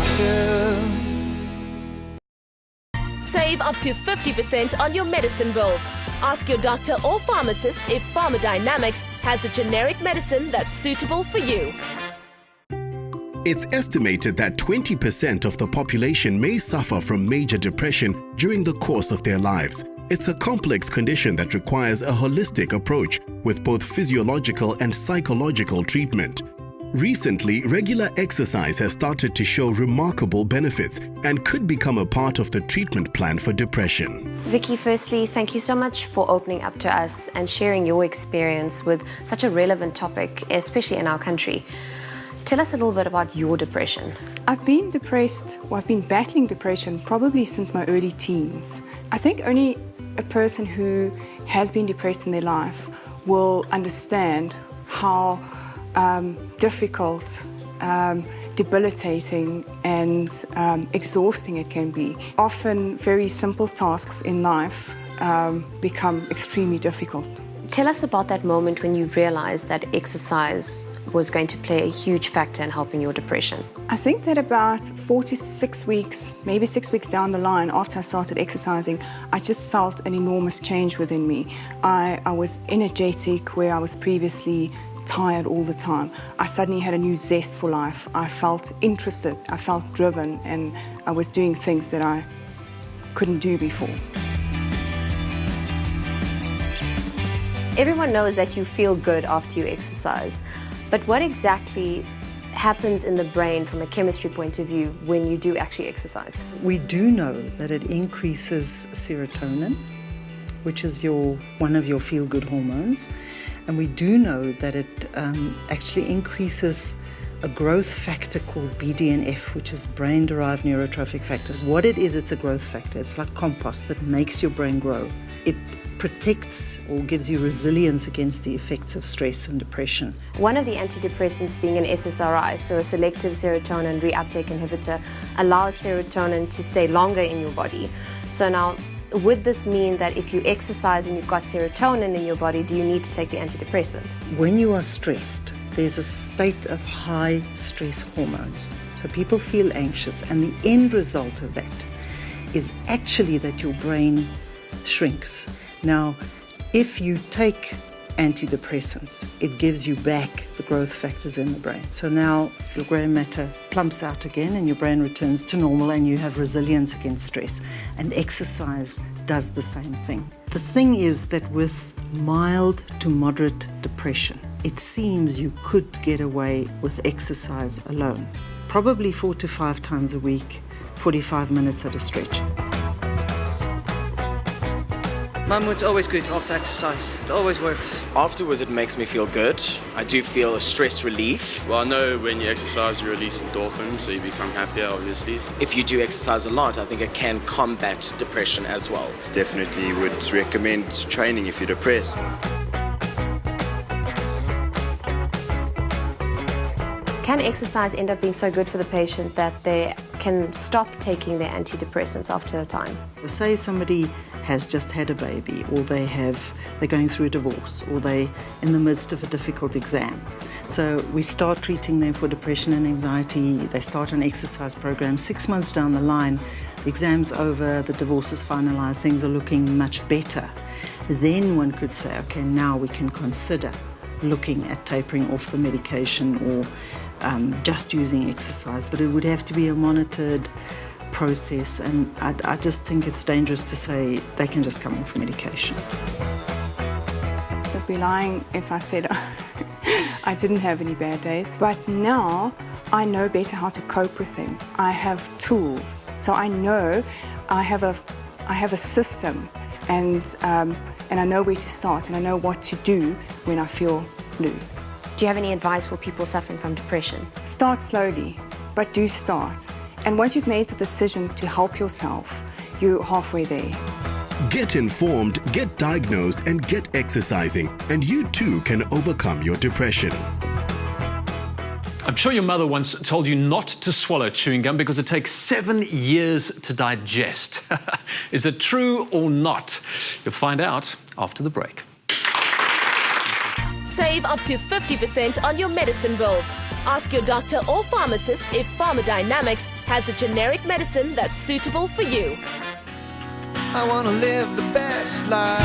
doctor. Save up to 50% on your medicine bills. Ask your doctor or pharmacist if Pharmacodynamics has a generic medicine that's suitable for you. It's estimated that 20% of the population may suffer from major depression during the course of their lives. It's a complex condition that requires a holistic approach with both physiological and psychological treatment. Recently, regular exercise has started to show remarkable benefits and could become a part of the treatment plan for depression. Vicky, firstly, thank you so much for opening up to us and sharing your experience with such a relevant topic, especially in our country. Tell us a little bit about your depression. I've been depressed, or I've been battling depression probably since my early teens. I think only a person who has been depressed in their life will understand how difficult, debilitating and exhausting it can be. Often very simple tasks in life become extremely difficult. Tell us about that moment when you realized that exercise was going to play a huge factor in helping your depression. I think that about 4 to 6 weeks, maybe 6 weeks down the line after I started exercising, I just felt an enormous change within me. I was energetic where I was previously tired all the time. I suddenly had a new zest for life. I felt interested, I felt driven, and I was doing things that I couldn't do before. Everyone knows that you feel good after you exercise, but what exactly happens in the brain from a chemistry point of view when you do actually exercise? We do know that it increases serotonin, which is one of your feel-good hormones, and we do know that it actually increases a growth factor called BDNF, which is brain-derived neurotrophic factors. What it is, it's a growth factor. It's like compost that makes your brain grow. It protects or gives you resilience against the effects of stress and depression. One of the antidepressants being an SSRI, so a selective serotonin reuptake inhibitor, allows serotonin to stay longer in your body. So now, would this mean that if you exercise and you've got serotonin in your body, do you need to take the antidepressant? When you are stressed, there's a state of high stress hormones. So people feel anxious, and the end result of that is actually that your brain shrinks. Now, if you take antidepressants, it gives you back the growth factors in the brain. So now your grey matter plumps out again and your brain returns to normal and you have resilience against stress. And exercise does the same thing. The thing is that with mild to moderate depression, it seems you could get away with exercise alone. Probably 4 to 5 times a week, 45 minutes at a stretch. My mood's always good after exercise. It always works. Afterwards, it makes me feel good. I do feel a stress relief. Well, I know when you exercise, you release endorphins, so you become happier, obviously. If you do exercise a lot, I think it can combat depression as well. Definitely would recommend training if you're depressed. Can exercise end up being so good for the patient that they can stop taking their antidepressants after a time? Say somebody has just had a baby, or they're going through a divorce, or they're in the midst of a difficult exam. So we start treating them for depression and anxiety. They start an exercise program. 6 months down the line, the exam's over, the divorce is finalized, things are looking much better. Then one could say, okay, now we can consider looking at tapering off the medication or just using exercise, but it would have to be a monitored process, and I just think it's dangerous to say they can just come off medication. So I'd be lying if I said I didn't have any bad days, but now I know better how to cope with them. I have tools, so I know I have a system, and I know where to start, and I know what to do when I feel blue. Do you have any advice for people suffering from depression? Start slowly, but do start. And once you've made the decision to help yourself, you're halfway there. Get informed, get diagnosed, and get exercising, and you too can overcome your depression. I'm sure your mother once told you not to swallow chewing gum because it takes 7 years to digest. Is it true or not? You'll find out after the break. Save up to 50% on your medicine bills. Ask your doctor or pharmacist if Pharmacodynamics has a generic medicine that's suitable for you. I want to live the best life.